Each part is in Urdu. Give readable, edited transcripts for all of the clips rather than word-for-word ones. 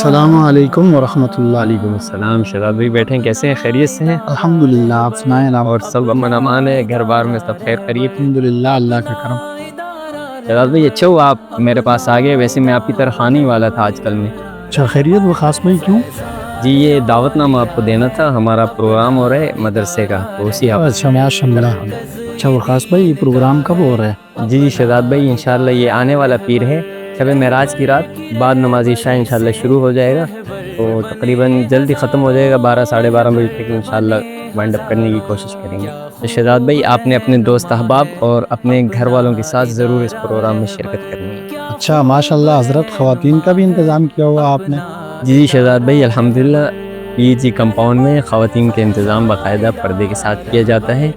السلام علیکم ورحمۃ اللہ۔ وعلیکم السلام۔ شہزاد بھائی بیٹھے ہیں، کیسے ہیں؟ خیریت سے ہیں؟ الحمدللہ، آپ سنائیں آپ؟ اور سب امن امان ہے؟ گھر بار میں سب خیر خیریت؟ الحمدللہ، اللہ کا کرم۔ شہزاد بھائی اچھا ہوا آپ میرے پاس آ گئے، ویسے میں آپ کی طرح آنے والا تھا آج کل میں۔ اچھا، خیریت؟ وہ خاص بھائی کیوں؟ جی یہ دعوت نامہ آپ کو دینا تھا، ہمارا پروگرام ہو رہا ہے مدرسے کا، تو اسی آپ۔ اچھا ماشاء اللہ۔ اچھا وہ خاص بھائی، یہ پروگرام کب ہو رہا ہے؟ جی شہزاد بھائی انشاءاللہ یہ آنے والا پیر ہے، شب معراج کی رات بعد نماز عشاء انشاءاللہ شروع ہو جائے گا، تو تقریباً جلدی ختم ہو جائے گا، 12 ساڑھے 12 بجے تک انشاءاللہ وائنڈ اپ کرنے کی کوشش کریں گے۔ تو شہزاد بھائی آپ نے اپنے دوست احباب اور اپنے گھر والوں کے ساتھ ضرور اس پروگرام میں شرکت کرنی ہے۔ اچھا ماشاء اللہ حضرت، خواتین کا بھی انتظام کیا ہوا آپ نے؟ جی شہزاد بھائی الحمدللہ پیر جی کمپاؤنڈ میں خواتین کے انتظام باقاعدہ پردے کے ساتھ کیا جاتا ہے،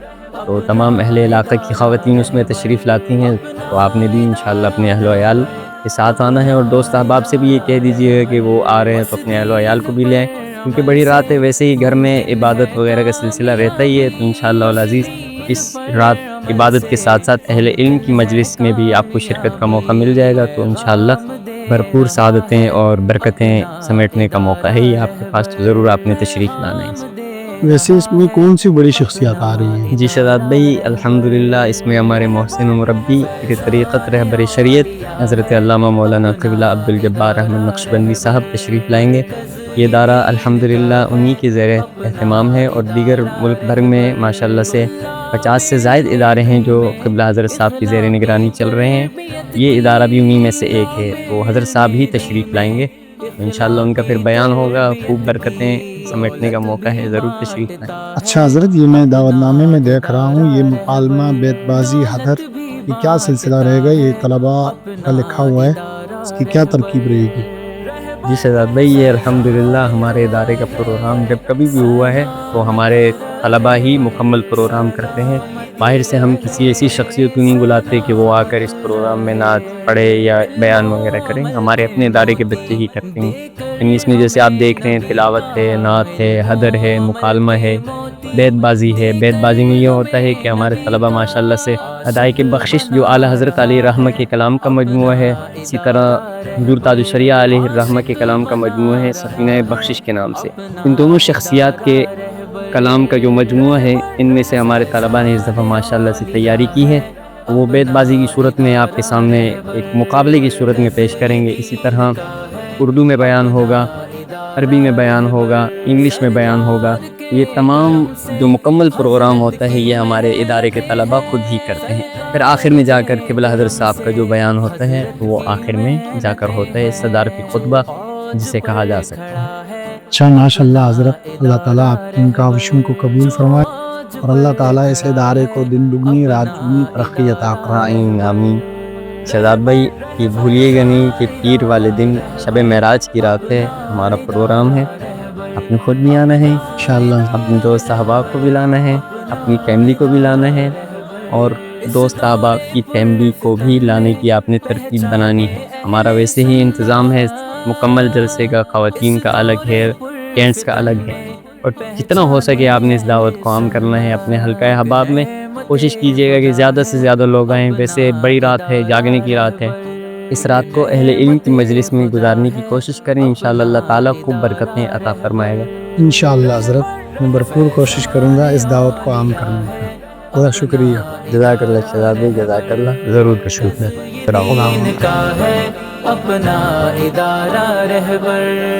تو تمام اہل علاقہ کی خواتین اس میں تشریف لاتی ہیں، تو آپ نے بھی انشاءاللہ اپنے اہل و عیال کے ساتھ آنا ہے، اور دوست احباب سے بھی یہ کہہ دیجیے گا کہ وہ آ رہے ہیں تو اپنے اہل و عیال کو بھی لے آئیں، کیونکہ بڑی رات ہے، ویسے ہی گھر میں عبادت وغیرہ کا سلسلہ رہتا ہی ہے، تو انشاءاللہ العزیز اس رات عبادت کے ساتھ ساتھ اہل علم کی مجلس میں بھی آپ کو شرکت کا موقع مل جائے گا، تو انشاءاللہ بھرپور سعادتیں اور برکتیں سمیٹنے کا موقع ہے یہ آپ کے پاس، تو ضرور آپ نے تشریف لانا ہے۔ ویسے اس میں کون سی بڑی شخصیات آ رہی ہیں؟ جی شہزاد بھائی الحمدللہ اس میں ہمارے محسن و مربی طریقت رہبر شریعت حضرت علامہ مولانا قبلہ عبدالجبار احمد نقشبندی صاحب تشریف لائیں گے۔ یہ ادارہ الحمدللہ انہی کی زیر اہتمام ہے، اور دیگر ملک بھر میں ماشاءاللہ سے 50 سے زائد ادارے ہیں جو قبلہ حضرت صاحب کی زیر نگرانی چل رہے ہیں، یہ ادارہ بھی انہی میں سے ایک ہے، تو حضرت صاحب ہی تشریف لائیں گے، انشاءاللہ ان کا پھر بیان ہوگا، خوب برکتیں سمیٹنے کا موقع ہے، ضرور تشریف لائیں۔ اچھا حضرت، یہ میں دعوت نامے میں دیکھ رہا ہوں، یہ مکالمہ، بیت بازی، حدر، یہ کیا سلسلہ رہے گا؟ یہ طلباء کا لکھا ہوا ہے، اس کی کیا ترکیب رہے گی؟ جی شہزاد بھائی یہ الحمدللہ ہمارے ادارے کا پروگرام جب کبھی بھی ہوا ہے تو ہمارے طلباء ہی مکمل پروگرام کرتے ہیں، باہر سے ہم کسی ایسی شخصیت کو نہیں بلاتے کہ وہ آ کر اس پروگرام میں نعت پڑھے یا بیان وغیرہ کریں، ہمارے اپنے ادارے کے بچے ہی کرتے ہیں، یعنی اس میں جیسے آپ دیکھ رہے ہیں تلاوت ہے، نعت ہے، حدر ہے، مکالمہ ہے، بیت بازی ہے۔ بیت بازی میں یہ ہوتا ہے کہ ہمارے طلباء ماشاءاللہ سے ادائے بخشش جو اعلیٰ حضرت علیہ الرحمہ کے کلام کا مجموعہ ہے، اسی طرح حضور تاج الشریعہ علیہ الرحمہ کے کلام کا مجموعہ ہے سفینہ بخشش کے نام سے، ان دونوں شخصیات کے کلام کا جو مجموعہ ہے ان میں سے ہمارے طلباء نے اس دفعہ ماشاءاللہ سے تیاری کی ہے، وہ بیت بازی کی صورت میں آپ کے سامنے ایک مقابلے کی صورت میں پیش کریں گے، اسی طرح اردو میں بیان ہوگا، عربی میں بیان ہوگا، انگلش میں بیان ہوگا، یہ تمام جو مکمل پروگرام ہوتا ہے یہ ہمارے ادارے کے طلباء خود ہی کرتے ہیں، پھر آخر میں جا کر قبلہ حضرت صاحب کا جو بیان ہوتا ہے وہ آخر میں جا کر ہوتا ہے صدارتی خطبہ جسے کہا جا سکتا ہے۔ اچھا ماشاء اللہ حضرت، اللہ تعالیٰ آپ کی ان کاوشوں کو قبول فرمائے، اور اللہ تعالیٰ اس ادارے کو دن دگنی رات چگنی ترقی عطا فرمائے۔ آمین آمین۔ شہزاد بھائی یہ بھولیے گا نہیں کہ پیر والے دن شب معراج کی رات ہے، ہمارا پروگرام ہے، آپ نے خود بھی آنا ہے انشاءاللہ، اپنے دوست احباب کو بھی لانا ہے، اپنی فیملی کو بھی لانا ہے، اور دوست احباب کی فیملی کو بھی لانے کی آپ نے ترتیب بنانی ہے۔ ہمارا ویسے ہی انتظام ہے مکمل جلسے کا، خواتین کا الگ ہے، جینٹس کا الگ ہے، اور جتنا ہو سکے آپ نے اس دعوت کو عام کرنا ہے اپنے حلقہ احباب میں، کوشش کیجیے گا کہ زیادہ سے زیادہ لوگ آئیں، ویسے بڑی رات ہے، جاگنے کی رات ہے، اس رات کو اہل علم کی مجلس میں گزارنے کی کوشش کریں، انشاءاللہ اللہ تعالیٰ خوب برکتیں عطا فرمائے گا۔ انشاءاللہ حضرت، میں بھرپور کوشش کروں گا اس دعوت کو عام کرنے کا۔ بہت شکریہ۔ جزاک اللہ شہزاد بھائی، جزاک اللہ، ضرور تشریف لائیں۔ کا ہے اپنا ادارہ رہبر۔